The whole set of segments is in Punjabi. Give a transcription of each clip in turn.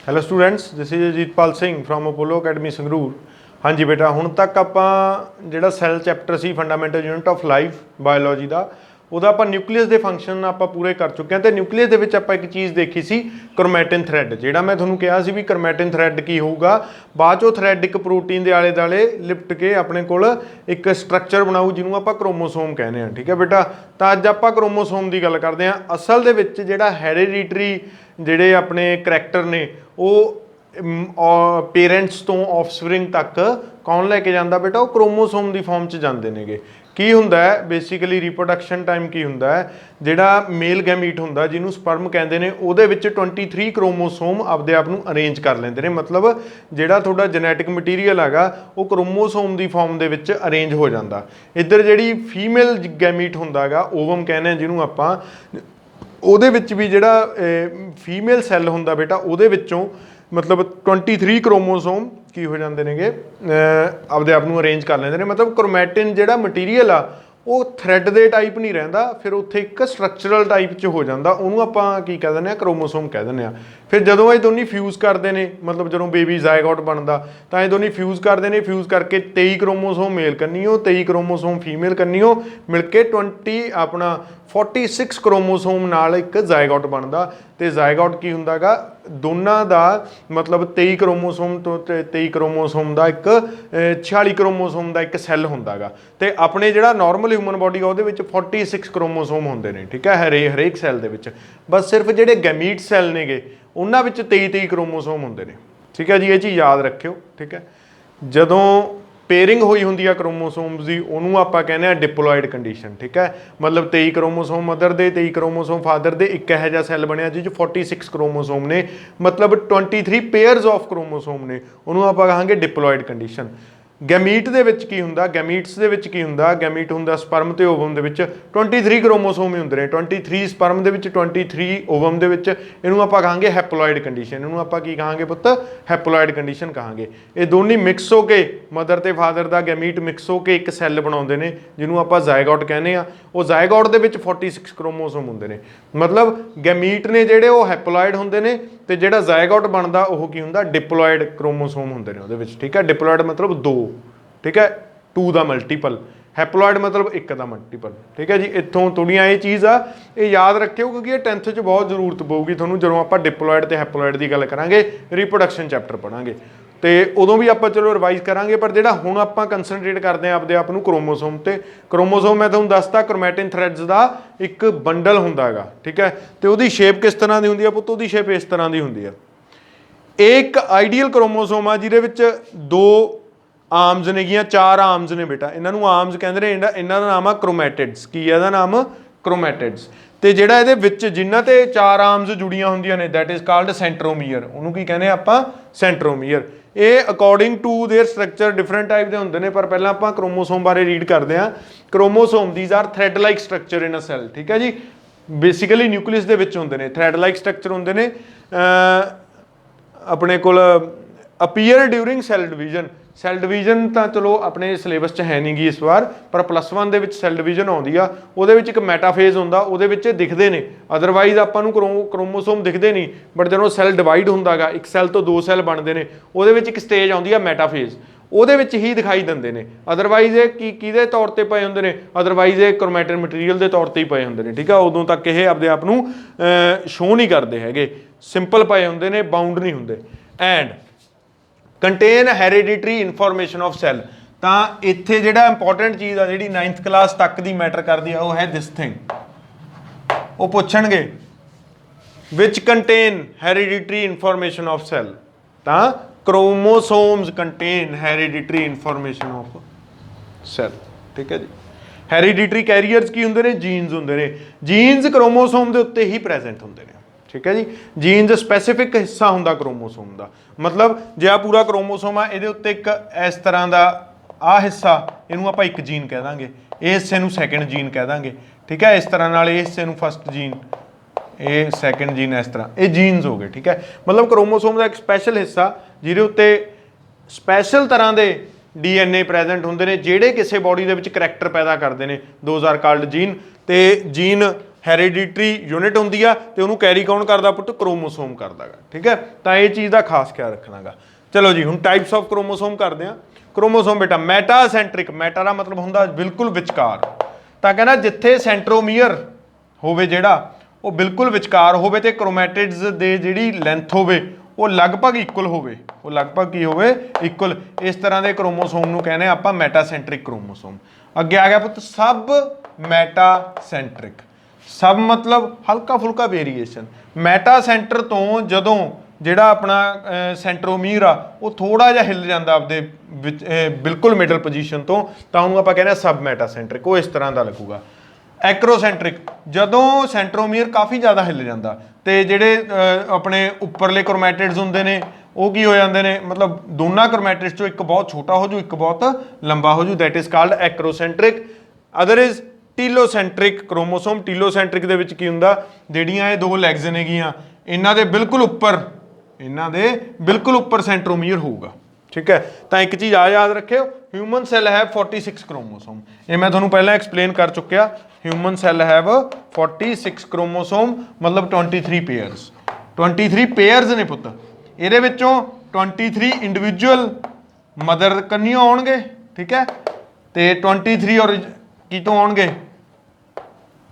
Hello students, this is Ajitpal Singh from Apollo academy Sangrur. हाँ जी बेटा, हुण तक आपां जिहड़ा सैल चैप्टर सी fundamental unit of life biology का ਉਹਦਾ ਆਪਾਂ ਨਿਊਕਲੀਅਸ ਦੇ ਫੰਕਸ਼ਨ ਆਪਾਂ ਪੂਰੇ ਕਰ ਚੁੱਕੇ ਹਾਂ। ਤੇ ਨਿਊਕਲੀਅਸ ਦੇ ਵਿੱਚ ਆਪਾਂ ਇੱਕ ਚੀਜ਼ ਦੇਖੀ ਸੀ, ਕ੍ਰੋਮੈਟਿਨ ਥ੍ਰੈਡ। ਜਿਹੜਾ ਮੈਂ ਤੁਹਾਨੂੰ ਕਿਹਾ ਸੀ ਵੀ ਕ੍ਰੋਮੈਟਿਨ ਥ੍ਰੈਡ ਕੀ ਹੋਊਗਾ, ਬਾਅਦ ਚੋਂ ਥ੍ਰੈਡ ਇੱਕ ਪ੍ਰੋਟੀਨ ਦੇ ਆਲੇ ਦੁਆਲੇ ਲਿਪਟ ਕੇ ਆਪਣੇ ਕੋਲ ਇੱਕ ਸਟਰਕਚਰ ਬਣਾਊ ਜਿਹਨੂੰ ਆਪਾਂ ਕ੍ਰੋਮੋਸੋਮ ਕਹਿੰਦੇ ਹਾਂ। ਠੀਕ ਹੈ ਬੇਟਾ, ਤਾਂ ਅੱਜ ਆਪਾਂ ਕ੍ਰੋਮੋਸੋਮ ਦੀ ਗੱਲ ਕਰਦੇ ਹਾਂ। ਅਸਲ ਦੇ ਵਿੱਚ ਜਿਹੜਾ ਹੈਰੀਡੀਟਰੀ ਜਿਹੜੇ ਆਪਣੇ ਕਰੈਕਟਰ ਨੇ ਉਹ ਪੇਰੈਂਟਸ ਤੋਂ ਆਫਸਪ੍ਰਿੰਗ ਤੱਕ ਕੌਣ ਲੈ ਕੇ ਜਾਂਦਾ ਬੇਟਾ, ਉਹ ਕ੍ਰੋਮੋਸੋਮ ਦੀ ਫਾਰਮ 'ਚ ਜਾਂਦੇ ਨੇਗੇ। ਕੀ ਹੁੰਦਾ ਹੈ ਬੇਸਿਕਲੀ ਰੀਪਰੋਡਕਸ਼ਨ ਟਾਈਮ ਕੀ ਹੁੰਦਾ ਹੈ, ਜਿਹੜਾ ਮੇਲ ਗੈਮੀਟ ਹੁੰਦਾ ਜਿਹਨੂੰ ਸਪਰਮ ਕਹਿੰਦੇ ਨੇ, ਉਹਦੇ ਵਿੱਚ 23 ਕ੍ਰੋਮੋਸੋਮ ਆਪਦੇ ਆਪ ਨੂੰ ਅਰੇਂਜ ਕਰ ਲੈਂਦੇ ਨੇ। ਮਤਲਬ ਜਿਹੜਾ ਤੁਹਾਡਾ ਜੈਨੇਟਿਕ ਮਟੀਰੀਅਲ ਹੈਗਾ ਉਹ ਕ੍ਰੋਮੋਸੋਮ ਦੀ ਫਾਰਮ ਦੇ ਵਿੱਚ ਅਰੇਂਜ ਹੋ ਜਾਂਦਾ। ਇੱਧਰ ਜਿਹੜੀ ਫੀਮੇਲ ਗੈਮੀਟ ਹੁੰਦਾ ਹੈਗਾ, ਓਵਮ ਕਹਿੰਦੇ ਹਾਂ ਜਿਹਨੂੰ ਆਪਾਂ, ਉਹਦੇ ਵਿੱਚ ਵੀ ਜਿਹੜਾ ਫੀਮੇਲ ਸੈੱਲ ਹੁੰਦਾ ਬੇਟਾ, ਉਹਦੇ ਵਿੱਚੋਂ मतलब 23 ਕ੍ਰੋਮੋਸੋਮ ਕੀ ਹੋ ਜਾਂਦੇ ਨੇਗੇ, ਆਪਦੇ ਆਪ ਨੂੰ ਅਰੇਂਜ ਕਰ ਲੈਂਦੇ ਨੇ। ਮਤਲਬ ਕ੍ਰੋਮੈਟਿਨ ਜਿਹੜਾ ਮਟੀਰੀਅਲ ਆ ਉਹ ਥ੍ਰੈਡ ਦੇ ਟਾਈਪ ਨਹੀਂ ਰਹਿੰਦਾ, ਫਿਰ ਉੱਥੇ ਇੱਕ ਸਟਰਕਚਰਲ ਟਾਈਪ 'ਚ ਹੋ ਜਾਂਦਾ। ਉਹਨੂੰ ਆਪਾਂ ਕੀ ਕਹਿ ਦਿੰਦੇ ਹਾਂ, ਕ੍ਰੋਮੋਸੋਮ ਕਹਿ ਦਿੰਦੇ ਹਾਂ। ਫਿਰ ਜਦੋਂ ਇਹ ਦੋਨੀ ਫਿਊਜ਼ ਕਰਦੇ ਨੇ, ਮਤਲਬ ਜਦੋਂ ਬੇਬੀ ਜ਼ਾਇਗੋਟ ਬਣਦਾ ਤਾਂ ਇਹ ਦੋਨੀ ਫਿਊਜ਼ ਕਰਦੇ ਨੇ। ਫਿਊਜ਼ ਕਰਕੇ 23 ਕ੍ਰੋਮੋਸੋਮ ਮੇਲ ਕੰਨੀਓ, 23 ਕ੍ਰੋਮੋਸੋਮ ਫੀਮੇਲ ਕੰਨੀਓ ਮਿਲ ਕੇ 46 ਕ੍ਰੋਮੋਸੋਮ ਨਾਲ ਇੱਕ ਜ਼ਾਇਗੋਟ ਬਣਦਾ। ਤੇ ਜ਼ਾਇਗੋਟ ਕੀ ਹੁੰਦਾ ਗਾ, ਦੋਨਾਂ ਦਾ ਮਤਲਬ 23 ਕ੍ਰੋਮੋਸੋਮ ਤੋਂ 23 ਕ੍ਰੋਮੋਸੋਮ ਦਾ ਇੱਕ 46 ਕ੍ਰੋਮੋਸੋਮ ਦਾ ਇੱਕ ਸੈੱਲ ਹੁੰਦਾ ਗਾ। ਤੇ ਆਪਣੇ ਜਿਹੜਾ ਨਾਰਮਲ ਹਿਊਮਨ ਬੋਡੀ ਆ ਉਹਦੇ ਵਿੱਚ 46 ਕ੍ਰੋਮੋਸੋਮ ਹੁੰਦੇ ਨੇ। ਠੀਕ ਹੈ, ਹਰੇਕ ਸੈੱਲ ਦੇ ਵਿੱਚ। ਬਸ ਸਿਰਫ ਜਿਹੜੇ ਗੈਮੀਟ ਸੈੱਲ ਨੇਗੇ ਉਹਨਾਂ ਵਿੱਚ 23 ਕ੍ਰੋਮੋਸੋਮ ਹੁੰਦੇ ਨੇ। ਠੀਕ ਹੈ ਜੀ, ਇਹ ਚੀਜ਼ ਯਾਦ ਰੱਖਿਓ। ਠੀਕ ਹੈ, ਜਦੋਂ ਪੇਅਰਿੰਗ ਹੋਈ ਹੁੰਦੀ ਆ ਕ੍ਰੋਮੋਸੋਮਸ ਦੀ, ਉਹਨੂੰ ਆਪਾਂ ਕਹਿੰਦੇ ਆ ਡਿਪਲੋਇਡ ਕੰਡੀਸ਼ਨ। ਠੀਕ ਹੈ, ਮਤਲਬ 23 ਕ੍ਰੋਮੋਸੋਮ ਮਦਰ ਦੇ, 23 ਕ੍ਰੋਮੋਸੋਮ ਫਾਦਰ ਦੇ, ਇੱਕ ਇਹੋ ਜਿਹਾ ਸੈੱਲ ਬਣਿਆ ਜਿਹ 'ਚ 46 ਕ੍ਰੋਮੋਸੋਮ ਨੇ, ਮਤਲਬ 23 ਪੇਅਰਸ ਆਫ ਕ੍ਰੋਮੋਸੋਮ ਨੇ, ਉਹਨੂੰ ਆਪਾਂ ਕਹਾਂਗੇ ਡਿਪਲੋਇਡ ਕੰਡੀਸ਼ਨ। ਗੈਮੀਟ ਦੇ ਵਿੱਚ ਕੀ ਹੁੰਦਾ, ਗੈਮੀਟਸ ਦੇ ਵਿੱਚ ਕੀ ਹੁੰਦਾ, ਗੈਮੀਟ ਹੁੰਦਾ ਸਪਰਮ ਤੇ ਓਵਮ ਦੇ ਵਿੱਚ 23 ਕ੍ਰੋਮੋਸੋਮ ਹੀ ਹੁੰਦੇ ਨੇ। 23 ਸਪਰਮ ਦੇ ਵਿੱਚ, 23 ਓਵਮ ਦੇ ਵਿੱਚ। ਇਹਨੂੰ ਆਪਾਂ ਕਹਾਂਗੇ ਹੈਪਲੋਇਡ ਕੰਡੀਸ਼ਨ। ਇਹਨੂੰ ਆਪਾਂ ਕੀ ਕਹਾਂਗੇ ਪੁੱਤ, ਹੈਪਲੋਇਡ ਕੰਡੀਸ਼ਨ ਕਹਾਂਗੇ। ਇਹ ਦੋਨੀ ਮਿਕਸ ਹੋ ਕੇ, ਮਦਰ ਤੇ ਫਾਦਰ ਦਾ ਗੈਮੀਟ ਮਿਕਸ ਹੋ ਕੇ ਇੱਕ ਸੈੱਲ ਬਣਾਉਂਦੇ ਨੇ ਜਿਹਨੂੰ ਆਪਾਂ ਜ਼ਾਇਗੋਟ ਕਹਿੰਦੇ ਆ। ਉਹ ਜ਼ਾਇਗੋਟ ਦੇ ਵਿੱਚ 46 ਕ੍ਰੋਮੋਸੋਮ ਹੁੰਦੇ ਨੇ। ਮਤਲਬ ਗੈਮੀਟ ਨੇ ਜਿਹੜੇ ਉਹ ਹੈਪਲੋਇਡ ਹੁੰਦੇ ਨੇ, ਤੇ ਜਿਹੜਾ ਜ਼ਾਇਗੋਟ ਬਣਦਾ ਉਹ ਕੀ ਹੁੰਦਾ, ਡਿਪਲੋਇਡ ਕ੍ਰੋਮੋਸੋਮ ਹੁੰਦੇ ਨੇ ਉਹਦੇ ਵਿੱਚ। ਠੀਕ ਹੈ, ਡਿਪਲੋਇਡ ਮਤਲਬ 2। ਠੀਕ ਹੈ, 2 ਦਾ ਮਲਟੀਪਲ। ਹੈਪਲੋਇਡ ਮਤਲਬ 1 ਦਾ ਮਲਟੀਪਲ। ਠੀਕ ਹੈ ਜੀ, ਇੱਥੋਂ ਥੋੜੀਆਂ ਇਹ ਚੀਜ਼ ਆ, ਇਹ ਯਾਦ ਰੱਖਿਓ ਕਿਉਂਕਿ ਇਹ 10th 'ਚ ਬਹੁਤ ਜ਼ਰੂਰਤ ਪਊਗੀ ਤੁਹਾਨੂੰ ਜਦੋਂ ਆਪਾਂ ਡਿਪਲੋਇਡ ਤੇ ਹੈਪਲੋਇਡ ਦੀ ਗੱਲ ਕਰਾਂਗੇ, ਰੀਪਰੋਡਕਸ਼ਨ ਚੈਪਟਰ ਪੜਾਂਗੇ। ਤੇ ਉਦੋਂ ਵੀ ਆਪਾਂ ਚਲੋ ਰਿਵਾਈਜ਼ ਕਰਾਂਗੇ, ਪਰ ਜਿਹੜਾ ਹੁਣ ਆਪਾਂ ਕੰਸਨਟਰੇਟ ਕਰਦੇ ਹਾਂ ਆਪਦੇ ਆਪ ਨੂੰ ਕ੍ਰੋਮੋਸੋਮ ਤੇ। ਕ੍ਰੋਮੋਸੋਮ ਮੈਂ ਤੁਹਾਨੂੰ ਦੱਸਤਾ ਕ੍ਰੋਮੈਟਿਨ ਥ੍ਰੈਡਸ ਦਾ ਇੱਕ ਬੰਡਲ ਹੁੰਦਾ ਹੈਗਾ। ਠੀਕ ਹੈ, ਤੇ ਉਹਦੀ ਸ਼ੇਪ ਕਿਸ ਤਰ੍ਹਾਂ ਦੀ ਹੁੰਦੀ ਆ ਪੁੱਤ, ਉਹਦੀ ਸ਼ੇਪ ਇਸ ਤਰ੍ਹਾਂ ਦੀ ਹੁੰਦੀ ਆ। ਇਹ ਇੱਕ ਆਈਡੀਅਲ ਕ੍ਰੋਮੋਸੋਮ ਆ ਜਿਹਦੇ ਵਿੱਚ 2 ਆਰਮਸ ਨੇਗੀਆਂ, 4 ਆਰਮਸ ਨੇ ਬੇਟਾ। ਇਹਨਾਂ ਨੂੰ ਆਰਮਸ ਕਹਿੰਦੇ ਨੇ। ਇਹਨਾਂ ਦਾ ਨਾਮ ਆ ਕ੍ਰੋਮੈਟਿਡਸ। ਕੀ ਹੈ ਇਹਦਾ ਨਾਮ, ਕ੍ਰੋਮੈਟਿਡਸ। ਤੇ ਜਿਹੜਾ ਇਹਦੇ ਵਿੱਚ ਜਿਨ੍ਹਾਂ ਤੇ 4 ਆਰਮਸ ਜੁੜੀਆਂ ਹੁੰਦੀਆਂ ਨੇ, ਦੈਟ ਇਜ਼ ਕਾਲਡ ਸੈਂਟਰੋਮੀਅਰ। ਉਹਨੂੰ ਕੀ ਕਹਿੰਦੇ ਆਪਾਂ, ਸੈਂਟਰੋਮੀਅਰ। ਇਹ according to their structure different type ਦੇ ਹੁੰਦੇ ਨੇ, ਪਰ ਪਹਿਲਾਂ ਆਪਾਂ ਕ੍ਰੋਮੋਸੋਮ ਬਾਰੇ ਰੀਡ ਕਰਦੇ ਹਾਂ। Chromosome these are thread like structure in a cell. ਠੀਕ ਹੈ ਜੀ, ਬੇਸਿਕਲੀ ਨਿਊਕਲੀਅਸ ਦੇ ਵਿੱਚ ਹੁੰਦੇ ਨੇ, ਥ੍ਰੈਡ ਲਾਈਕ ਸਟਰਕਚਰ ਹੁੰਦੇ ਨੇ। ਆਪਣੇ ਕੋਲ appear during cell division. Cell division ਤਾਂ ਚਲੋ ਆਪਣੇ ਸਿਲੇਬਸ 'ਚ ਹੈ ਨਹੀਂ ਗੀ ਇਸ ਵਾਰ, ਪਰ +1 ਦੇ ਵਿੱਚ ਸੈੱਲ ਡਿਵੀਜ਼ਨ ਆਉਂਦੀ ਆ। ਉਹਦੇ ਵਿੱਚ ਇੱਕ ਮੈਟਾਫੇਜ਼ ਹੁੰਦਾ, ਉਹਦੇ ਵਿੱਚ ਦਿਖਦੇ ਨੇ। ਅਦਰਵਾਈਜ਼ ਆਪਾਂ ਨੂੰ ਕ੍ਰੋਮੋਸੋਮ ਦਿਖਦੇ ਨਹੀਂ, ਬਟ ਜਦੋਂ ਸੈੱਲ ਡਿਵਾਈਡ ਹੁੰਦਾ ਗਾ, ਇੱਕ ਸੈੱਲ ਤੋਂ 2 ਸੈੱਲ ਬਣਦੇ ਨੇ, ਉਹਦੇ ਵਿੱਚ ਇੱਕ ਸਟੇਜ ਆਉਂਦੀ ਆ ਮੈਟਾਫੇਜ਼, ਉਹਦੇ ਵਿੱਚ ਹੀ ਦਿਖਾਈ ਦਿੰਦੇ ਨੇ। ਅਦਰਵਾਈਜ਼ ਇਹ ਕਿਹਦੇ ਤੌਰ ਤੇ ਪਏ ਹੁੰਦੇ ਨੇ, ਅਦਰਵਾਈਜ਼ ਇਹ ਕ੍ਰੋਮੈਟਿਨ ਮਟੀਰੀਅਲ ਦੇ ਤੌਰ ਤੇ ਹੀ ਪਏ ਹੁੰਦੇ ਨੇ। ਠੀਕ ਆ, ਉਦੋਂ ਤੱਕ ਇਹ ਆਪਦੇ ਆਪ ਨੂੰ ਸ਼ੋਅ ਨਹੀਂ ਕਰਦੇ ਹੈਗੇ, ਸਿੰਪਲ ਪਏ ਹੁੰਦੇ ਨੇ, ਬਾਉਂਡ ਨਹੀਂ ਹੁੰਦੇ। And contain hereditary information of cell. ਤਾਂ ਇੱਥੇ ਜਿਹੜਾ ਇੰਪੋਰਟੈਂਟ ਚੀਜ਼ ਆ ਜਿਹੜੀ 9th ਕਲਾਸ ਤੱਕ ਦੀ ਮੈਟਰ ਕਰਦੀ ਆ, ਉਹ ਹੈ ਦਿਸ ਥਿੰਗ। ਉਹ ਪੁੱਛਣਗੇ ਵਿਚ contain hereditary information of cell. ਤਾਂ chromosomes contain hereditary information of cell. ਠੀਕ ਹੈ ਜੀ, ਹੈਰੀਡਿਟਰੀ ਕੈਰੀਅਰਸ ਕੀ ਹੁੰਦੇ ਨੇ, ਜੀਨਸ ਹੁੰਦੇ ਨੇ। ਜੀਨਸ ਕ੍ਰੋਮੋਸੋਮ ਦੇ ਉੱਤੇ ਹੀ ਪ੍ਰੈਜ਼ੈਂਟ ਹੁੰਦੇ ਨੇ। ਠੀਕ ਹੈ ਜੀ, ਜੀਨਸ ਸਪੈਸੀਫਿਕ ਹਿੱਸਾ ਹੁੰਦਾ ਕ੍ਰੋਮੋਸੋਮ ਦਾ। ਮਤਲਬ ਜੇ ਆ ਪੂਰਾ ਕ੍ਰੋਮੋਸੋਮ ਆ, ਇਹਦੇ ਉੱਤੇ ਇੱਕ ਇਸ ਤਰ੍ਹਾਂ ਦਾ ਆਹ ਹਿੱਸਾ, ਇਹਨੂੰ ਆਪਾਂ ਇੱਕ ਜੀਨ ਕਹਿ ਦਾਂਗੇ, ਇਹ ਹਿੱਸੇ ਨੂੰ ਸੈਕਿੰਡ ਜੀਨ ਕਹਿ ਦਾਂਗੇ। ਠੀਕ ਹੈ, ਇਸ ਤਰ੍ਹਾਂ ਨਾਲ ਇਹ ਹਿੱਸੇ ਨੂੰ ਫਸਟ ਜੀਨ, ਇਹ ਸੈਕਿੰਡ ਜੀਨ, ਇਸ ਤਰ੍ਹਾਂ ਇਹ ਜੀਨਸ ਹੋ ਗਏ। ਠੀਕ ਹੈ, ਮਤਲਬ ਕ੍ਰੋਮੋਸੋਮ ਦਾ ਇੱਕ ਸਪੈਸ਼ਲ ਹਿੱਸਾ ਜਿਹਦੇ ਉੱਤੇ ਸਪੈਸ਼ਲ ਤਰ੍ਹਾਂ ਦੇ DNA ਪ੍ਰੈਜ਼ੈਂਟ ਹੁੰਦੇ ਨੇ, ਜਿਹੜੇ ਕਿਸੇ ਬੋਡੀ ਦੇ ਵਿੱਚ ਕਰੈਕਟਰ ਪੈਦਾ ਕਰਦੇ ਨੇ। Those R called jean. ਤੇ ਜੀਨ ਹੈਰੀਡਿਟਰੀ ਯੂਨਿਟ ਹੁੰਦੀ ਆ ਤੇ ਉਹਨੂੰ ਕੈਰੀ ਕੌਣ ਕਰਦਾ ਪੁੱਤ, ਕ੍ਰੋਮੋਸੋਮ ਕਰਦਾ ਗਾ। ਠੀਕ ਹੈ, ਤਾਂ ਇਹ ਚੀਜ਼ ਦਾ ਖਾਸ ਖਿਆਲ ਰੱਖਣਾਗਾ। ਚਲੋ ਜੀ, ਹੁਣ ਟਾਈਪਸ ਆਫ ਕ੍ਰੋਮੋਸੋਮ ਕਰਦੇ ਆ। ਕ੍ਰੋਮੋਸੋਮ ਬੇਟਾ ਮੈਟਾਸੈਂਟਰਿਕ, ਮੈਟਾ ਦਾ ਮਤਲਬ ਹੁੰਦਾ ਬਿਲਕੁਲ ਵਿਚਕਾਰ, ਤਾਂ ਕਹਿੰਦਾ ਜਿੱਥੇ ਸੈਂਟਰੋਮੀਅਰ ਹੋਵੇ ਜਿਹੜਾ ਉਹ ਬਿਲਕੁਲ ਵਿਚਕਾਰ ਹੋਵੇ ਤੇ ਕ੍ਰੋਮੈਟਿਡਸ ਦੇ ਜਿਹੜੀ ਲੈਂਥ ਹੋਵੇ ਉਹ ਲਗਭਗ ਇਕੁਅਲ ਹੋਵੇ, ਉਹ ਲਗਭਗ ਕੀ ਹੋਵੇ, ਇਕੁਅਲ। ਇਸ ਤਰ੍ਹਾਂ ਦੇ ਕ੍ਰੋਮੋਸੋਮ ਨੂੰ ਕਹਿੰਦੇ ਆਪਾਂ ਮੈਟਾਸੈਂਟਰਿਕ ਕ੍ਰੋਮੋਸੋਮ। ਅੱਗੇ ਆ ਗਿਆ ਪੁੱਤ ਸਬ ਮੈਟਾਸੈਂਟਰਿਕ। ਸਬ ਮਤਲਬ ਹਲਕਾ ਫੁਲਕਾ ਵੇਰੀਏਸ਼ਨ। ਮੈਟਾ ਸੈਂਟਰ ਤੋਂ ਜਦੋਂ ਜਿਹੜਾ ਆਪਣਾ ਸੈਂਟਰੋਮੀਰ ਆ ਉਹ ਥੋੜਾ ਜਿਹਾ ਹਿੱਲ ਜਾਂਦਾ ਆਪਦੇ ਵਿੱਚ ਬਿਲਕੁਲ ਮਿਡਲ ਪੋਜੀਸ਼ਨ ਤੋਂ, ਤਾਂ ਉਹਨੂੰ ਆਪਾਂ ਕਹਿੰਦੇ ਆ ਸਬ ਮੈਟਾਸੈਂਟਰਿਕ। ਉਹ ਇਸ ਤਰ੍ਹਾਂ ਦਾ ਲੱਗੂਗਾ। ਐਕਰੋਸੈਂਟਰਿਕ, ਜਦੋਂ ਸੈਂਟਰੋਮੀਰ ਕਾਫੀ ਜ਼ਿਆਦਾ ਹਿੱਲ ਜਾਂਦਾ ਤੇ ਜਿਹੜੇ ਆਪਣੇ ਉੱਪਰਲੇ ਕ੍ਰੋਮੈਟਿਡਸ ਹੁੰਦੇ ਨੇ ਉਹ ਕੀ ਹੋ ਜਾਂਦੇ ਨੇ, ਮਤਲਬ ਦੋਨਾਂ ਕ੍ਰੋਮੈਟਿਡਸ ਚੋਂ ਇੱਕ ਬਹੁਤ ਛੋਟਾ ਹੋ ਜੂ, ਇੱਕ ਬਹੁਤ ਲੰਬਾ ਹੋ ਜੂ, that is called acrocentric. Other is telocentric chromosome. Telocentric ਦੇ ਵਿੱਚ ਕੀ ਹੁੰਦਾ, ਜਿਹੜੀਆਂ ਇਹ ਦੋ ਲੈਗਸ ਨੇਗੀਆਂ ਇਹਨਾਂ ਦੇ ਬਿਲਕੁਲ ਉੱਪਰ, ਇਹਨਾਂ ਦੇ ਬਿਲਕੁਲ ਉੱਪਰ ਸੈਂਟਰੋਮੀਅਰ ਹੋਊਗਾ। ਠੀਕ ਹੈ, ਤਾਂ ਇੱਕ ਚੀਜ਼ ਆ ਯਾਦ ਰੱਖਿਓ, ਹਿਊਮਨ ਸੈੱਲ ਹੈਵ 46 ਕ੍ਰੋਮੋਸੋਮ। ਇਹ ਮੈਂ ਤੁਹਾਨੂੰ ਪਹਿਲਾਂ ਐਕਸਪਲੇਨ ਕਰ ਚੁੱਕਿਆ। ਹਿਊਮਨ ਸੈੱਲ ਹੈਵ 46 ਕ੍ਰੋਮੋਸੋਮ ਮਤਲਬ 23 ਪੇਅਰਸ। 23 ਪੇਅਰਸ ਨੇ ਪੁੱਤ। ਇਹਦੇ ਵਿੱਚੋਂ 23 ਇੰਡੀਵਿਜੂਅਲ ਮਦਰ ਕੰਨਿਓ ਆਉਣਗੇ। ਠੀਕ ਹੈ, ਤੇ 23 ਔਰ ਕੀ ਤੋਂ ਆਉਣਗੇ,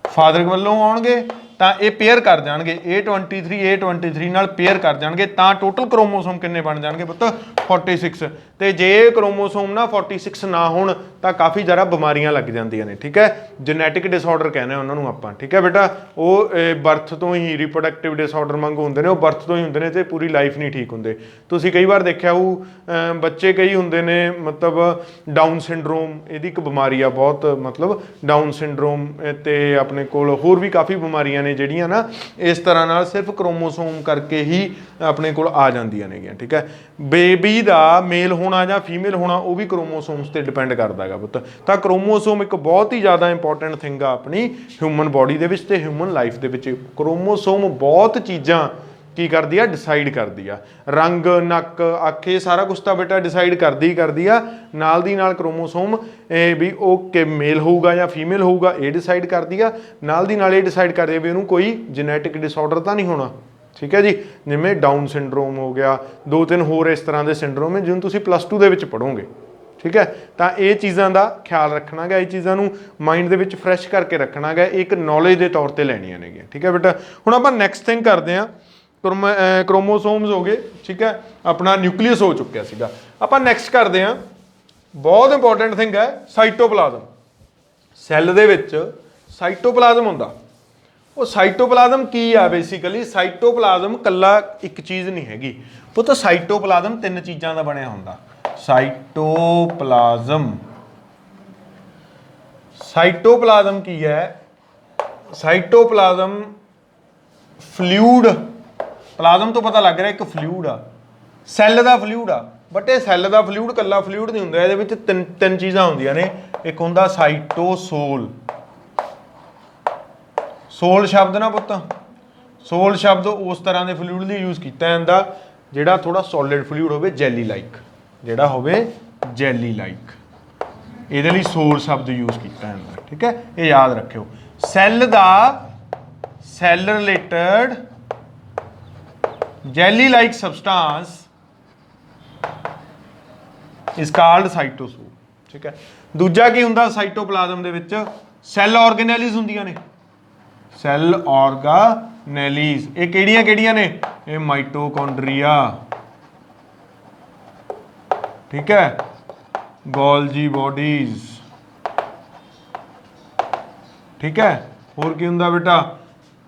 ਫਾਦਰ ਵੱਲੋਂ ਆਉਣਗੇ। ਤਾਂ ਇਹ ਪੇਅਰ ਕਰ ਜਾਣਗੇ, A23 ਨਾਲ ਪੇਅਰ ਕਰ ਜਾਣਗੇ, ਤਾਂ ਟੋਟਲ ਕ੍ਰੋਮੋਸੋਮ ਕਿੰਨੇ ਬਣ ਜਾਣਗੇ ਪੁੱਤ, 46। ਤੇ ਜੇ ਕ੍ਰੋਮੋਸੋਮ ਨਾ 46 ਨਾ ਹੋਣ ਤਾਂ ਕਾਫੀ ਜ਼ਿਆਦਾ ਬਿਮਾਰੀਆਂ ਲੱਗ ਜਾਂਦੀਆਂ ਨੇ। ਠੀਕ ਹੈ, ਜੈਨੇਟਿਕ ਡਿਸਆਰਡਰ ਕਹਿੰਦੇ ਉਹਨਾਂ ਨੂੰ ਆਪਾਂ। ਠੀਕ ਹੈ ਬੇਟਾ, ਉਹ ਬਰਥ ਤੋਂ ਹੀ ਰਿਪਰੋਡਕਟਿਵ ਡਿਸਆਰਡਰ ਵਾਂਗੂ ਹੁੰਦੇ ਨੇ, ਉਹ ਬਰਥ ਤੋਂ ਹੀ ਹੁੰਦੇ ਨੇ ਤੇ ਪੂਰੀ ਲਾਈਫ ਨਹੀਂ ਠੀਕ ਹੁੰਦੇ। ਤੁਸੀਂ ਕਈ ਵਾਰ ਦੇਖਿਆ ਉਹ ਬੱਚੇ ਕਈ ਹੁੰਦੇ ਨੇ ਮਤਲਬ ਡਾਊਨ ਸਿੰਡਰੋਮ, ਇਹਦੀ ਇੱਕ ਬਿਮਾਰੀ ਆ ਬਹੁਤ, ਮਤਲਬ ਡਾਊਨ ਸਿੰਡਰੋਮ ਤੇ ਆਪਣੇ ਕੋਲ ਹੋਰ ਵੀ ਕਾਫੀ ਬਿਮਾਰੀਆਂ ਨੇ ਜਿਹੜੀਆਂ ਨਾ ਇਸ ਤਰ੍ਹਾਂ ਨਾਲ ਸਿਰਫ ਕ੍ਰੋਮੋਸੋਮ ਕਰਕੇ ਹੀ ਆਪਣੇ ਕੋਲ ਆ ਜਾਂਦੀਆਂ ਨੇਗੀਆਂ। ਠੀਕ ਹੈ, ਬੇਬੀ ਦਾ ਮੇਲ ਹੋਣਾ ਜਾਂ ਫੀਮੇਲ ਹੋਣਾ ਉਹ ਵੀ ਕ੍ਰੋਮੋਸੋਮਸ ਤੇ ਡਿਪੈਂਡ ਕਰਦਾ ਹੈਗਾ ਪੁੱਤ। ਤਾਂ ਕ੍ਰੋਮੋਸੋਮ ਇੱਕ ਬਹੁਤ ਹੀ ਜ਼ਿਆਦਾ ਇੰਪੋਰਟੈਂਟ ਥਿੰਗ ਆ ਆਪਣੀ ਹਿਊਮਨ ਬੋਡੀ ਦੇ ਵਿੱਚ ਤੇ ਹਿਊਮਨ ਲਾਈਫ ਦੇ ਵਿੱਚ। ਕ੍ਰੋਮੋਸੋਮ ਬਹੁਤ ਚੀਜ਼ਾਂ ਕੀ ਕਰਦੀ ਆ, ਡਿਸਾਈਡ ਕਰਦੀ ਆ। ਰੰਗ, ਨੱਕ, ਅੱਖ, ਇਹ ਸਾਰਾ ਕੁਛ ਤਾਂ ਬੇਟਾ ਡਿਸਾਈਡ ਕਰਦੀ ਆ। ਨਾਲ ਦੀ ਨਾਲ ਕ੍ਰੋਮੋਸੋਮ ਵੀ ਉਹ ਕਿ ਮੇਲ ਹੋਊਗਾ ਜਾਂ ਫੀਮੇਲ ਹੋਊਗਾ ਇਹ ਡਿਸਾਈਡ ਕਰਦੀ ਆ। ਨਾਲ ਦੀ ਨਾਲ ਇਹ ਡਿਸਾਈਡ ਕਰਦੀ ਆ ਵੀ ਉਹਨੂੰ ਕੋਈ ਜੈਨੇਟਿਕ ਡਿਸਆਰਡਰ ਤਾਂ ਨਹੀਂ ਹੋਣਾ। ਠੀਕ ਹੈ ਜੀ, ਜਿਵੇਂ ਡਾਊਨ ਸਿੰਡਰੋਮ ਹੋ ਗਿਆ, 2-3 ਹੋਰ ਇਸ ਤਰ੍ਹਾਂ ਦੇ ਸਿੰਡਰੋਮ ਹੈ ਜਿਹਨੂੰ ਤੁਸੀਂ +2 ਦੇ ਵਿੱਚ ਪੜ੍ਹੋਗੇ। ਠੀਕ ਹੈ, ਤਾਂ ਇਹ ਚੀਜ਼ਾਂ ਦਾ ਖਿਆਲ ਰੱਖਣਾ ਗਾ, ਇਹ ਚੀਜ਼ਾਂ ਨੂੰ ਮਾਈਂਡ ਦੇ ਵਿੱਚ ਫਰੈਸ਼ ਕਰਕੇ ਰੱਖਣਾ ਗਾ, ਇੱਕ ਨੌਲੇਜ ਦੇ ਤੌਰ ਤੇ ਲੈਣੀਆਂ ਨੇਗੀਆਂ। ਠੀਕ ਹੈ ਬੇਟਾ, ਹੁਣ ਆਪਾਂ ਨੈਕਸਟ ਥਿੰਗ ਕਰਦੇ ਹਾਂ। ਕ੍ਰੋਮੋਸੋਮਸ ਹੋ ਗਏ। ਠੀਕ ਹੈ, ਆਪਣਾ ਨਿਊਕਲੀਅਸ ਹੋ ਚੁੱਕਿਆ ਸੀਗਾ। ਆਪਾਂ ਨੈਕਸਟ ਕਰਦੇ ਹਾਂ, ਬਹੁਤ ਇੰਪੋਰਟੈਂਟ ਥਿੰਗ ਹੈ, ਸਾਈਟੋਪਲਾਜ਼ਮ। ਸੈੱਲ ਦੇ ਵਿੱਚ ਸਾਈਟੋਪਲਾਜ਼ਮ ਹੁੰਦਾ। ਉਹ ਸਾਈਟੋਪਲਾਜ਼ਮ ਕੀ ਆ ਬੇਸਿਕਲੀ? ਸਾਈਟੋਪਲਾਜ਼ਮ ਕੱਲਾ ਇੱਕ ਚੀਜ਼ ਨਹੀਂ ਹੈਗੀ ਪੁੱਤ, ਸਾਈਟੋਪਲਾਜ਼ਮ 3 ਚੀਜ਼ਾਂ ਦਾ ਬਣਿਆ ਹੁੰਦਾ। ਸਾਈਟੋਪਲਾਜ਼ਮ ਕੀ ਹੈ? ਸਾਈਟੋਪਲਾਜ਼ਮ ਫਲੂਇਡ, ਪਲਾਜ਼ਮ ਤੋਂ ਪਤਾ ਲੱਗ ਰਿਹਾ ਇੱਕ ਫਲੂਇਡ ਆ, ਸੈੱਲ ਦਾ ਫਲੂਇਡ ਆ। ਬਟ ਇਹ ਸੈੱਲ ਦਾ ਫਲੂਇਡ ਕੱਲਾ ਫਲੂਇਡ ਨਹੀਂ ਹੁੰਦਾ, ਇਹਦੇ ਵਿੱਚ ਤਿੰਨ ਚੀਜ਼ਾਂ ਹੁੰਦੀਆਂ ਨੇ। ਇੱਕ ਹੁੰਦਾ ਸਾਈਟੋਸੋਲ। ਸੋਲ ਸ਼ਬਦ ਨਾ ਪੁੱਤ, ਸੋਲ ਸ਼ਬਦ ਉਸ ਤਰ੍ਹਾਂ ਦੇ ਫਲੂਇਡ ਲਈ ਯੂਜ਼ ਕੀਤਾ ਜਾਂਦਾ ਜਿਹੜਾ ਥੋੜਾ ਸੋਲਿਡ ਫਲੂਇਡ ਹੋਵੇ, ਜੈਲੀ ਲਾਈਕ, ਜਿਹੜਾ ਹੋਵੇ ਜੈਲੀ ਲਾਈਕ, ਇਹਦੇ ਲਈ ਸੋਲ ਸ਼ਬਦ ਯੂਜ਼ ਕੀਤਾ ਜਾਂਦਾ। ਠੀਕ ਹੈ, ਇਹ ਯਾਦ ਰੱਖਿਓ। ਸੈੱਲ ਦਾ cell related jelly like substance is called cytosol. ਠੀਕ ਹੈ, ਦੂਜਾ ਕੀ ਹੁੰਦਾ ਸਾਈਟੋਪਲਾਜ਼ਮ ਦੇ ਵਿੱਚ? ਸੈੱਲ ਆਰਗੇਨੈਲਿਜ਼ ਹੁੰਦੀਆਂ ਨੇ। ਸੈੱਲ ਆਰਗਾਨੈਲਿਜ਼ ਇਹ ਕਿਹੜੀਆਂ ਨੇ? ਇਹ ਮਾਈਟੋਕੌਂਡਰੀਆ। ਠੀਕ ਹੈ, ਗੋਲਜੀ ਬੋਡੀਜ਼। ਠੀਕ ਹੈ, ਹੋਰ ਕੀ ਹੁੰਦਾ ਬੇਟਾ?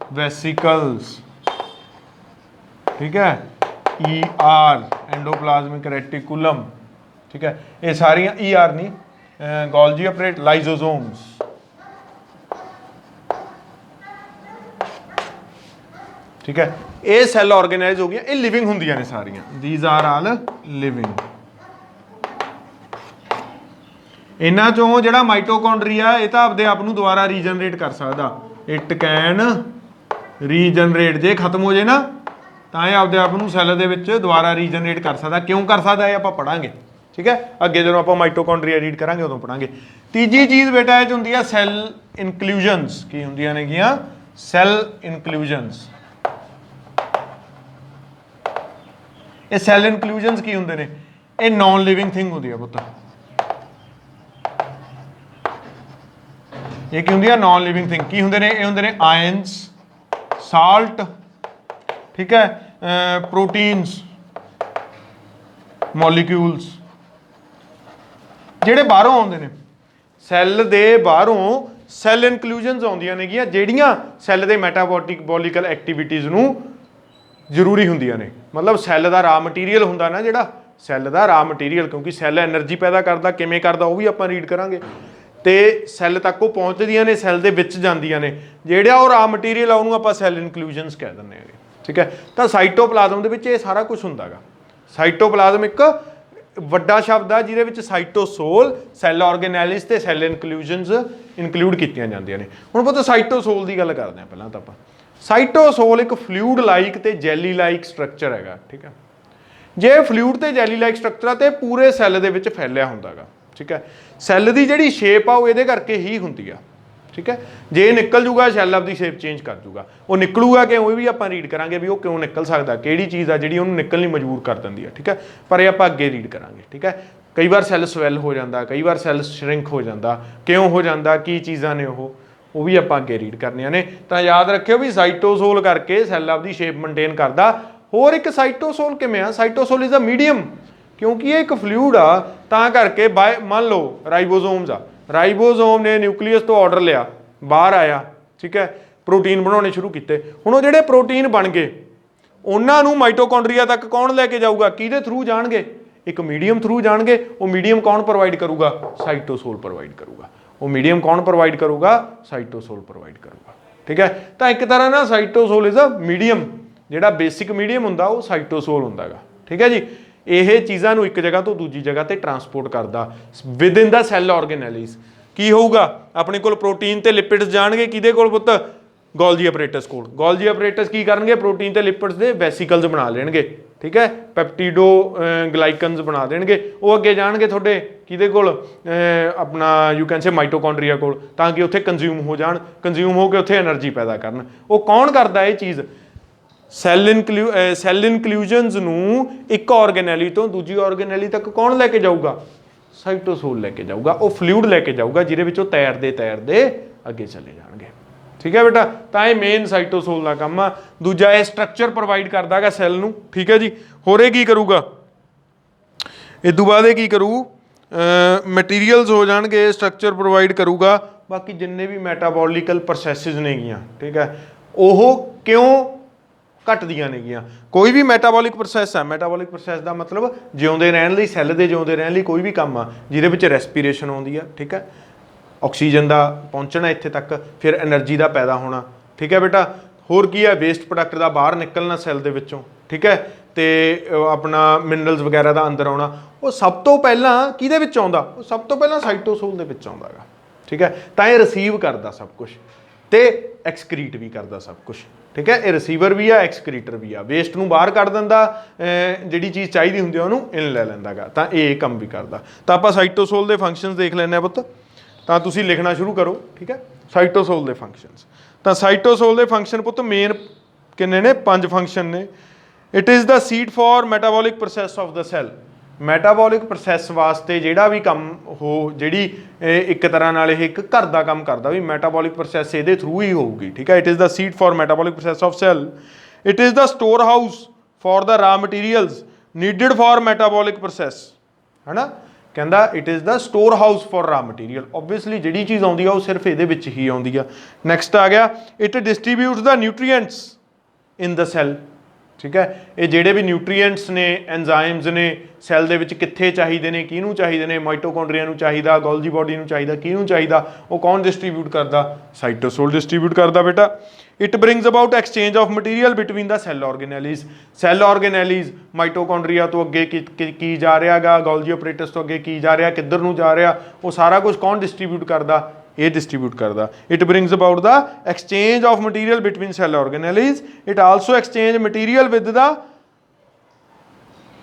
ਵੈਸਿਕਲਸ। ਠੀਕ ਹੈ, ER ਐਂਡੋਪਲਾਜ਼ਮਿਕ ਰੈਟੀਕੂਲਮ। ਠੀਕ ਹੈ, ਇਹ ਸਾਰੀਆਂ ER ਨਹੀਂ, ਗੋਲਜੀ ਆਪਰੇਟ, ਲਾਈਜ਼ੋਜ਼ੋਮਸ। ਠੀਕ ਹੈ, ਇਹ ਸੈੱਲ ਆਰਗੇਨਾਈਜ਼ ਹੋ ਗਈਆਂ, ਇਹ ਲਿਵਿੰਗ ਹੁੰਦੀਆਂ ਨੇ ਸਾਰੀਆਂ। These are all living. ਇਹਨਾਂ ਚੋਂ ਜਿਹੜਾ ਮਾਈਟੋਕੌਂਡਰੀਆ ਇਹ ਤਾਂ ਆਪਦੇ ਆਪ ਨੂੰ ਦੁਬਾਰਾ ਰੀਜਨਰੇਟ ਕਰ ਸਕਦਾ। It can regenerate. ਜੇ ਖਤਮ ਹੋ ਜੇ ਨਾ ਤਾਂ ਇਹ ਆਪਦੇ ਆਪ ਨੂੰ ਸੈੱਲ ਦੇ ਵਿੱਚ ਦੁਬਾਰਾ ਰੀਜਨਰੇਟ ਕਰ ਸਕਦਾ। ਕਿਉਂ ਕਰ ਸਕਦਾ ਇਹ ਆਪਾਂ ਪੜਾਂਗੇ। ਠੀਕ ਹੈ, ਅੱਗੇ ਜਦੋਂ ਆਪਾਂ ਮਾਈਟੋਕੌਂਡਰੀਆ ਰੀਡ ਕਰਾਂਗੇ ਉਦੋਂ ਪੜਾਂਗੇ। ਤੀਜੀ ਚੀਜ਼ ਬੇਟਾ ਇਹ 'ਚ ਹੁੰਦੀ ਆ ਸੈੱਲ ਇਨਕਲੂਜਨਸ। ਕੀ ਹੁੰਦੀਆਂ ਨੇਗੀਆਂ? ਸੈੱਲ ਇਨਕਲੂਜਨਸ। ਇਹ ਸੈੱਲ ਇਨਕਲੂਜਨਸ ਕੀ ਹੁੰਦੇ ਨੇ? ਇਹ ਨॉन ਲਿਵਿੰਗ ਥਿੰਗ ਹੁੰਦੀ ਆ ਪੁੱਤ। ਇਹ ਕੀ ਹੁੰਦੀ ਆ? ਨॉन ਲਿਵਿੰਗ ਥਿੰਗ। ਕੀ ਹੁੰਦੇ ਨੇ? ਇਹ ਹੁੰਦੇ ਨੇ ਆਇਨਸ, ਸਾਲਟ, ਠੀਕ ਹੈ, ਪ੍ਰੋਟੀਨਸ, ਮੋਲੀਕਿਊਲਸ, ਜਿਹੜੇ ਬਾਹਰੋਂ ਆਉਂਦੇ ਨੇ। ਸੈੱਲ ਦੇ ਬਾਹਰੋਂ ਸੈੱਲ ਇਨਕਲੂਜਨਸ ਆਉਂਦੀਆਂ ਨੇਗੀਆਂ, ਜਿਹੜੀਆਂ ਸੈੱਲ ਦੇ ਮੈਟਾਬੋਲਿਕਲ ਐਕਟੀਵਿਟੀਜ਼ ਨੂੰ ਜ਼ਰੂਰੀ ਹੁੰਦੀਆਂ ਨੇ। ਮਤਲਬ ਸੈੱਲ ਦਾ ਰਾ ਮਟੀਰੀਅਲ ਹੁੰਦਾ ਨਾ, ਜਿਹੜਾ ਸੈੱਲ ਦਾ ਰਾ ਮਟੀਰੀਅਲ, ਕਿਉਂਕਿ ਸੈੱਲ ਐਨਰਜੀ ਪੈਦਾ ਕਰਦਾ, ਕਿਵੇਂ ਕਰਦਾ ਉਹ ਵੀ ਆਪਾਂ ਰੀਡ ਕਰਾਂਗੇ। ਤੇ ਸੈੱਲ ਤੱਕ ਉਹ ਪਹੁੰਚਦੀਆਂ ਨੇ, ਸੈੱਲ ਦੇ ਵਿੱਚ ਜਾਂਦੀਆਂ ਨੇ। ਜਿਹੜਾ ਉਹ ਰਾ ਮਟੀਰੀਅਲ ਆ ਉਹਨੂੰ ਆਪਾਂ ਸੈੱਲ ਇਨਕਲੂਜਨਸ ਕਹਿ ਦਿੰਦੇ ਹੈਗੇ, ਠੀਕ ਹੈ। ਤਾਂ ਸਾਈਟੋਪਲਾਜ਼ਮ ਦੇ ਵਿੱਚ ਇਹ ਸਾਰਾ ਕੁਝ ਹੁੰਦਾ ਗਾ। ਸਾਈਟੋਪਲਾਜ਼ਮ ਇੱਕ ਵੱਡਾ ਸ਼ਬਦ ਆ ਜਿਹਦੇ ਵਿੱਚ ਸਾਈਟੋਸੋਲ, ਸੈੱਲ ਆਰਗੇਨੈਲਿਸ ਤੇ ਸੈੱਲ ਇਨਕਲੂਜਨਸ ਇਨਕਲੂਡ ਕੀਤੀਆਂ ਜਾਂਦੀਆਂ ਨੇ। ਹੁਣ ਪਤਾ ਸਾਈਟੋਸੋਲ ਦੀ ਗੱਲ ਕਰਦੇ ਹਾਂ ਪਹਿਲਾਂ ਤਾਂ ਆਪਾਂ। ਸਾਈਟੋਸੋਲ ਇੱਕ ਫਲੂਇਡ ਲਾਈਕ ਤੇ ਜੈਲੀ ਲਾਈਕ ਸਟਰਕਚਰ ਹੈਗਾ, ਠੀਕ ਹੈ। ਜੇ ਫਲੂਇਡ ਤੇ ਜੈਲੀ ਲਾਈਕ ਸਟਰਕਚਰ ਆ ਤੇ ਪੂਰੇ ਸੈੱਲ ਦੇ ਵਿੱਚ ਫੈਲਿਆ ਹੁੰਦਾ ਗਾ, ਠੀਕ ਹੈ। ਸੈੱਲ ਦੀ ਜਿਹੜੀ ਸ਼ੇਪ ਆ ਉਹ ਇਹਦੇ ਕਰਕੇ ਹੀ ਹੁੰਦੀ ਆ, ਠੀਕ ਹੈ। ਜੇ ਨਿਕਲ ਜੂਗਾ ਸੈੱਲ ਆਪਦੀ ਸ਼ੇਪ ਚੇਂਜ ਕਰ ਜੂਗਾ। ਉਹ ਨਿਕਲੂਗਾ ਕਿਉਂ, ਇਹ ਵੀ ਆਪਾਂ ਰੀਡ ਕਰਾਂਗੇ ਵੀ ਉਹ ਕਿਉਂ ਨਿਕਲ ਸਕਦਾ, ਕਿਹੜੀ ਚੀਜ਼ ਆ ਜਿਹੜੀ ਉਹਨੂੰ ਨਿਕਲਣ ਲਈ ਮਜਬੂਰ ਕਰ ਦਿੰਦੀ ਆ, ਠੀਕ ਹੈ। ਪਰ ਇਹ ਆਪਾਂ ਅੱਗੇ ਰੀਡ ਕਰਾਂਗੇ, ਠੀਕ ਹੈ। ਕਈ ਵਾਰ ਸੈੱਲ ਸਵੈਲ ਹੋ ਜਾਂਦਾ, ਕਈ ਵਾਰ ਸੈੱਲ ਸ਼ਰਿੰਕ ਹੋ ਜਾਂਦਾ, ਕਿਉਂ ਹੋ ਜਾਂਦਾ, ਕੀ ਚੀਜ਼ਾਂ ਨੇ ਉਹ ਵੀ ਆਪਾਂ ਅੱਗੇ ਰੀਡ ਕਰਨੀਆਂ ਨੇ। ਤਾਂ ਯਾਦ ਰੱਖਿਓ ਵੀ ਸਾਈਟੋਸੋਲ ਕਰਕੇ ਸੈੱਲ ਆਪਦੀ ਸ਼ੇਪ ਮੇਨਟੇਨ ਕਰਦਾ। ਹੋਰ ਇੱਕ ਸਾਈਟੋਸੋਲ ਕਿਵੇਂ ਆ? ਸਾਈਟੋਸੋਲ ਇਜ਼ ਅ ਮੀਡੀਅਮ, ਕਿਉਂਕਿ ਇਹ ਇੱਕ ਫਲੂਇਡ ਆ ਤਾਂ ਕਰਕੇ। ਮੰਨ ਲਓ ਰਾਈਬੋਸੋਮਸ ਆ, ਰਾਈਬੋਸੋਮ ਨੇ ਨਿਊਕਲੀਅਸ ਤੋਂ ਆਰਡਰ ਲਿਆ, ਬਾਹਰ ਆਇਆ, ਠੀਕ ਹੈ, ਪ੍ਰੋਟੀਨ ਬਣਾਉਣੇ ਸ਼ੁਰੂ ਕੀਤੇ। ਹੁਣ ਉਹ ਜਿਹੜੇ ਪ੍ਰੋਟੀਨ ਬਣ ਗਏ ਉਹਨਾਂ ਨੂੰ ਮਾਈਟੋਕੌਂਡਰੀਆ ਤੱਕ ਕੌਣ ਲੈ ਕੇ ਜਾਊਗਾ? ਕਿਹਦੇ ਥਰੂ ਜਾਣਗੇ? ਇੱਕ ਮੀਡੀਅਮ ਥਰੂ ਜਾਣਗੇ। ਉਹ ਮੀਡੀਅਮ ਕੌਣ ਪ੍ਰੋਵਾਈਡ ਕਰੂਗਾ? ਸਾਈਟੋਸੋਲ ਪ੍ਰੋਵਾਈਡ ਕਰੂਗਾ। ਉਹ ਮੀਡੀਅਮ ਕੌਣ ਪ੍ਰੋਵਾਈਡ ਕਰੂਗਾ? ਸਾਈਟੋਸੋਲ ਪ੍ਰੋਵਾਈਡ ਕਰੂਗਾ, ਠੀਕ ਹੈ। ਤਾਂ ਇੱਕ ਤਰ੍ਹਾਂ ਨਾਲ ਸਾਈਟੋਸੋਲ ਇਜ਼ ਅ ਮੀਡੀਅਮ, ਜਿਹੜਾ ਬੇਸਿਕ ਮੀਡੀਅਮ ਹੁੰਦਾ ਉਹ ਸਾਈਟੋਸੋਲ ਹੁੰਦਾ ਗਾ, ਠੀਕ ਹੈ ਜੀ। ਇਹ ਚੀਜ਼ਾਂ ਨੂੰ ਇੱਕ ਜਗ੍ਹਾ ਤੋਂ ਦੂਜੀ ਜਗ੍ਹਾ ਤੇ ਟਰਾਂਸਪੋਰਟ ਕਰਦਾ ਵਿਦ ਇਨ ਦਾ ਸੈੱਲ ਆਰਗੇਨੈਲਿਸ। ਕੀ ਹੋਊਗਾ? ਆਪਣੇ ਕੋਲ ਪ੍ਰੋਟੀਨ ਤੇ ਲਿਪਿਡਸ ਜਾਣਗੇ, ਕਿਹਦੇ ਕੋਲ ਪੁੱਤ? ਗੋਲਜੀ ਆਪਰੇਟਸ ਕੋਲ। ਗੋਲਜੀ ਆਪਰੇਟਸ ਕੀ ਕਰਨਗੇ? ਪ੍ਰੋਟੀਨ ਤੇ ਲਿਪਿਡਸ ਦੇ ਵੈਸੀਕਲਸ ਬਣਾ ਲੈਣਗੇ, ਠੀਕ ਹੈ, ਪੈਪਟੀਡੋ ਗਲਾਈਕਨਸ ਬਣਾ ਦੇਣਗੇ। ਉਹ ਅੱਗੇ ਜਾਣਗੇ ਤੁਹਾਡੇ ਕਿਹਦੇ ਕੋਲ? ਆਪਣਾ ਯੂ ਕੈਨ ਸੇ ਮਾਈਟੋਕੌਂਡਰੀਆ ਕੋਲ, ਤਾਂ ਕਿ ਉੱਥੇ ਕੰਜ਼ਿਊਮ ਹੋ ਜਾਣ, ਕੰਜ਼ਿਊਮ ਹੋ ਕੇ ਉੱਥੇ ਐਨਰਜੀ ਪੈਦਾ ਕਰਨ। ਉਹ ਕੌਣ ਕਰਦਾ ਇਹ ਚੀਜ਼? ਸੈੱਲ ਇਨਕਲੂਜਨਸ ਨੂੰ ਇੱਕ ਆਰਗੇਨੈਲੀ ਤੋਂ ਦੂਜੀ ਆਰਗੇਨੈਲੀ ਤੱਕ ਕੌਣ ਲੈ ਕੇ ਜਾਊਗਾ? ਸਾਈਟੋਸੋਲ ਲੈ ਕੇ ਜਾਊਗਾ। ਉਹ ਫਲੂਇਡ ਲੈ ਕੇ ਜਾਊਗਾ ਜਿਹਦੇ ਵਿੱਚ ਉਹ ਤੈਰਦੇ ਅੱਗੇ ਚਲੇ ਜਾਣਗੇ, ਠੀਕ ਹੈ ਬੇਟਾ। ਤਾਂ ਇਹ ਮੇਨ ਸਾਈਟੋਸੋਲ ਦਾ ਕੰਮ ਆ। ਦੂਜਾ ਇਹ ਸਟਰਕਚਰ ਪ੍ਰੋਵਾਈਡ ਕਰਦਾ ਹੈਗਾ ਸੈੱਲ ਨੂੰ, ਠੀਕ ਹੈ ਜੀ। ਹੋਰ ਇਹ ਕੀ ਕਰੂਗਾ? ਇਸ ਤੋਂ ਬਾਅਦ ਇਹ ਕੀ ਕਰੂ? ਮਟੀਰੀਅਲਸ ਹੋ ਜਾਣਗੇ, ਸਟਰਕਚਰ ਪ੍ਰੋਵਾਈਡ ਕਰੂਗਾ। ਬਾਕੀ ਜਿੰਨੇ ਵੀ ਮੈਟਾਬੋਲਿਕਲ ਪ੍ਰੋਸੈਸਿਸ ਨੇਗੀਆਂ, ਠੀਕ ਹੈ, ਉਹ ਕਿਉਂ ਘਟਦੀਆਂ ਨੇਗੀਆਂ? ਕੋਈ ਵੀ ਮੈਟਾਬੋਲਿਕ ਪ੍ਰੋਸੈਸ ਆ, ਮੈਟਾਬੋਲਿਕ ਪ੍ਰੋਸੈਸ ਦਾ ਮਤਲਬ ਜਿਉਂਦੇ ਰਹਿਣ ਲਈ, ਸੈੱਲ ਦੇ ਜਿਉਂਦੇ ਰਹਿਣ ਲਈ ਕੋਈ ਵੀ ਕੰਮ ਆ ਜਿਹਦੇ ਵਿੱਚ ਰੈਸਪੀਰੇਸ਼ਨ ਆਉਂਦੀ ਆ, ਠੀਕ ਹੈ, ਆਕਸੀਜਨ ਦਾ ਪਹੁੰਚਣਾ ਇੱਥੇ ਤੱਕ, ਫਿਰ ਐਨਰਜੀ ਦਾ ਪੈਦਾ ਹੋਣਾ, ਠੀਕ ਹੈ ਬੇਟਾ। ਹੋਰ ਕੀ ਹੈ? ਵੇਸਟ ਪ੍ਰੋਡਕਟ ਦਾ ਬਾਹਰ ਨਿਕਲਣਾ ਸੈੱਲ ਦੇ ਵਿੱਚੋਂ, ਠੀਕ ਹੈ, ਤੇ ਆਪਣਾ ਮਿਨਰਲਸ ਵਗੈਰਾ ਦਾ ਅੰਦਰ ਆਉਣਾ। ਉਹ ਸਭ ਤੋਂ ਪਹਿਲਾਂ ਕਿਹਦੇ ਵਿੱਚ ਆਉਂਦਾ? ਉਹ ਸਭ ਤੋਂ ਪਹਿਲਾਂ ਸਾਈਟੋਸੋਲ ਦੇ ਵਿੱਚ ਆਉਂਦਾ ਗਾ, ਠੀਕ ਹੈ। ਤਾਂ ਇਹ ਰਿਸੀਵ ਕਰਦਾ ਸਭ ਕੁਝ ਤੇ ਐਕਸਕ੍ਰੀਟ ਵੀ ਕਰਦਾ ਸਭ ਕੁਝ, ਠੀਕ ਹੈ। ਇਹ ਰਿਸੀਵਰ ਵੀ ਆ, ਐਕਸਕ੍ਰੀਟਰ ਵੀ ਆ। ਵੇਸਟ ਨੂੰ ਬਾਹਰ ਕੱਢ ਦਿੰਦਾ, ਜਿਹੜੀ ਚੀਜ਼ ਚਾਹੀਦੀ ਹੁੰਦੀ ਆ ਉਹਨੂੰ ਇਨ ਲੈ ਲੈਂਦਾ ਗਾ। ਤਾਂ ਇਹ ਕੰਮ ਵੀ ਕਰਦਾ। ਤਾਂ ਆਪਾਂ ਸਾਈਟੋਸੋਲ ਦੇ ਫੰਕਸ਼ਨਸ ਦੇਖ ਲੈਂਦੇ ਆ ਪੁੱਤ। ਤਾਂ ਤੁਸੀਂ ਲਿਖਣਾ ਸ਼ੁਰੂ ਕਰੋ, ਠੀਕ ਹੈ, ਸਾਈਟੋਸੋਲ ਦੇ ਫੰਕਸ਼ਨਸ। ਤਾਂ ਸਾਈਟੋਸੋਲ ਦੇ ਫੰਕਸ਼ਨ ਪੁੱਤ ਮੇਨ ਕਿੰਨੇ ਨੇ? 5 ਫੰਕਸ਼ਨ ਨੇ। It is the seat for metabolic process of the cell. Metabolic process ਵਾਸਤੇ ਜਿਹੜਾ ਵੀ ਕੰਮ ਜਿਹੜੀ ਇੱਕ ਤਰ੍ਹਾਂ ਨਾਲ ਇਹ ਇੱਕ ਘਰ ਦਾ ਕੰਮ ਕਰਦਾ ਵੀ ਮੈਟਾਬੋਲਿਕ ਪ੍ਰੋਸੈਸ ਇਹਦੇ ਥਰੂ ਹੀ ਹੋਊਗੀ, ਠੀਕ ਹੈ। It is the seat for metabolic process of cell. It is the storehouse for the raw materials needed for metabolic process, ਹੈ ਨਾ। ਕਹਿੰਦਾ it is the storehouse for raw material. Obviously ਜਿਹੜੀ ਚੀਜ਼ ਆਉਂਦੀ ਆ ਉਹ ਸਿਰਫ ਇਹਦੇ ਵਿੱਚ ਹੀ ਆਉਂਦੀ ਆ। ਨੈਕਸਟ ਆ ਗਿਆ, it distributes the nutrients in the cell, ਠੀਕ ਹੈ। ਇਹ ਜਿਹੜੇ ਵੀ ਨਿਊਟਰੀਐਂਟਸ ਨੇ, ਐਨਜ਼ਾਈਮਸ ਨੇ ਸੈੱਲ ਦੇ ਵਿੱਚ ਕਿੱਥੇ ਚਾਹੀਦੇ ਨੇ, ਕਿਹਨੂੰ ਚਾਹੀਦੇ ਨੇ? ਮਾਈਟੋਕੌਂਡਰੀਆ ਨੂੰ ਚਾਹੀਦਾ, ਗੋਲਜੀ ਬੋਡੀ ਨੂੰ ਚਾਹੀਦਾ, ਕਿਹਨੂੰ ਚਾਹੀਦਾ? ਉਹ ਕੌਣ ਡਿਸਟਰੀਬਿਊਟ ਕਰਦਾ? ਸਾਈਟੋਸੋਲ ਡਿਸਟਰੀਬਿਊਟ ਕਰਦਾ ਬੇਟਾ। It brings about exchange of material between the cell organelles. Cell organelles mitochondria ਤੋਂ ਅੱਗੇ ਕੀ ਜਾ ਰਿਹਾ ਗਾ, ਗੋਲਜੀ ਆਪਰੇਟਸ ਤੋਂ ਅੱਗੇ ਕੀ ਜਾ ਰਿਹਾ, ਕਿੱਧਰ ਨੂੰ ਜਾ ਰਿਹਾ, ਉਹ ਸਾਰਾ ਕੁਝ ਕੌਣ ਡਿਸਟਰੀਬਿਊਟ ਕਰਦਾ? ਇਹ ਡਿਸਟਰੀਬਿਊਟ ਕਰਦਾ। It brings about the exchange of material between cell organelles. It also exchange material with the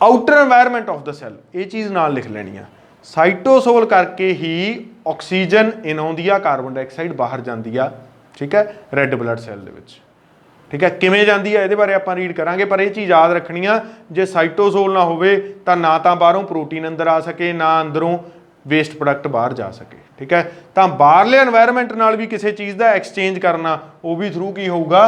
outer environment of the cell. ਇਹ ਚੀਜ਼ ਨਾਲ ਲਿਖ ਲੈਣੀ ਆ। ਸਾਈਟੋਸੋਲ ਕਰਕੇ ਹੀ ਆਕਸੀਜਨ ਇਨ ਆਉਂਦੀ ਆ, ਕਾਰਬਨ ਡਾਈਆਕਸਾਈਡ ਬਾਹਰ ਜਾਂਦੀ ਆ, ठीक है, रैड ब्लड सैल दे विच। ठीक है, किवें जांदी है इहदे बारे आपां रीड करांगे, पर यह चीज़ याद रखनी आ, जे साइटोसोल ना होवे तां ना तां बाहरों प्रोटीन अंदर आ सके, ना अंदरों वेस्ट प्रोडक्ट बाहर जा सके। ठीक है, तो बाहरले एनवायरनमेंट नाल भी किसी चीज़ का एक्सचेंज करना वो भी थ्रू की होगा,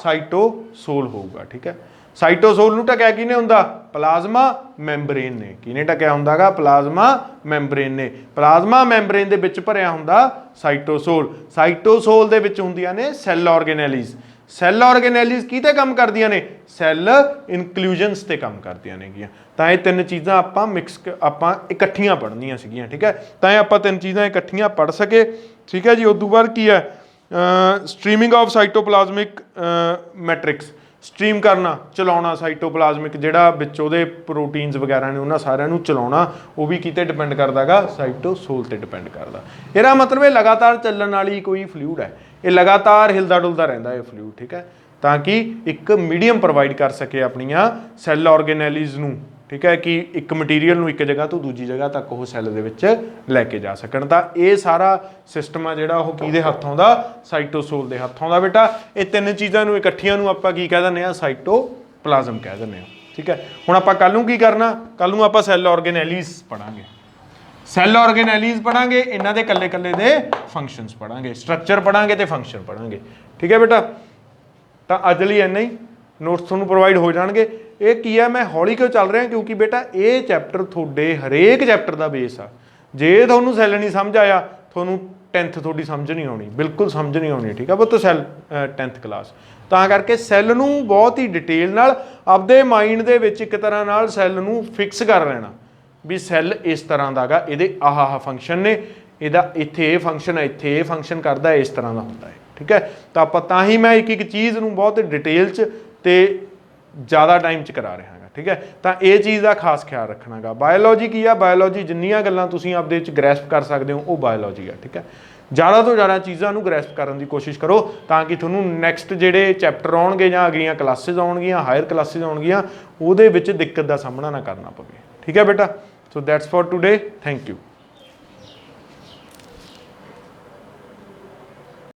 साइटोसोल होगा। ठीक है, साइटोसोल नूं ढकिया किहने हुंदा, प्लाज्मा मैंबरेन ने। किहने ढकिया हुंदा गा, प्लाज्मा मैंबरेन ने। प्लाज्मा मैंबरेन दे विच भरिया हुंदा साइटोसोल। साइटोसोल दे विच हुंदियां ने सैल ऑर्गेनेलिज। सैल ऑर्गेनेलिज किते काम करदियां ने, सैल इनकलूजनस ते काम करदियां नेगियां। तां ये तीन चीज़ां आपां मिक्स आपां इकट्ठियां पढ़नियां सीगियां। ठीक है, तां आपां तीन चीज़ां इकट्ठियां पढ़ सके। ठीक है जी, उस तों बाद की है streaming of cytoplasmic matrix. Stream करना, चलाउणा साइटोप्लाज्मिक जिहड़ा विच उहदे प्रोटीन्स वगैरह ने उन्हां सारिਆਂ ਨੂੰ चलाउणा, वो भी किते डिपेंड करदा गा, साइटोसोल ते डिपेंड करदा। ਇਹਦਾ मतलब ਇਹ लगातार ਚੱਲਣ वाली कोई फ्लूइड है, ये लगातार हिलदा डुलदा रहिंदा है फ्लूइड। ठीक है, ताकि एक मीडियम प्रोवाइड कर सके अपनियां सैल ऑर्गेनेलिज नूं। ठीक है, कि एक मटीरीयल नूं एक जगह तो दूजी जगह तक वो सैल दे विच लैके जा सकण। तां ये सारा सिस्टम आ जिहड़ा वो किहदे हत्थ आउंदा, साइटोसोल दे हत्थ आउंदा बेटा। ये तीन चीज़ां नूं इकट्ठियां नूं आपां की कह दिंदे आ, साइटोप्लाज्म कह दिंदे आ। ठीक है, हुण आपां कल नूं की करना, कल नूं आपां सैल ऑर्गेनेलिज पढ़ांगे। सैल ऑर्गेनेलिज पढ़ांगे, इन्हां दे कल्ले कल्ले दे फंक्शनस पढ़ांगे, स्ट्रक्चर पढ़ांगे ते फंक्शन पढ़ांगे। ठीक है बेटा, तो अज लई इन्ना ही। नोट्स तुहानूं प्रोवाइड हो जाणगे। ये की है, मैं हौली क्यों चल रहा, क्योंकि बेटा ये चैप्टर तुहाडे हरेक चैप्टर का बेस आ। जे तुहानूं सैल नहीं समझ आया, तुहानूं 10th तुहाडी समझ नहीं आउणी, बिल्कुल समझ नहीं आउणी। ठीक है पुत्त, सैल 10th क्लास तां करके सैल नूं बहुत ही डिटेल नाल आपदे माइंड दे विच एक तरह नाल सैल नूं फिक्स कर लेना भी सैल इस तरह दा गा, इहदे आह फंक्शन ने, इहदा इत्थे फंक्शन है, इत्थे ये फंक्शन करदा, इस तरह का हुंदा है। ठीक है, तो आप तां ही मैं एक एक चीज़ नूं बहुत डिटेल च ते ज़्यादा टाइम च करा रहा गा। ठीक है, तो ये चीज़ का खास ख्याल रखना गा। बायोलॉजी की है, बायोलॉजी जिन्नियां गल्लां तुसीं आपदे विच ग्रैस्प कर सकते हो वो बायोलॉजी है। ठीक है, ज़्यादा तो ज़्यादा चीज़ों को ग्रैस्प करने की कोशिश करो ताकि तुहानूं नैक्सट जिहड़े चैप्टर आउणगे जां अगलियां क्लासिस आउणगियां, हायर क्लासिस आउणगियां, उहदे विच दिक्कत का सामना ना करना पवे। ठीक है बेटा, so that's for today, thank you.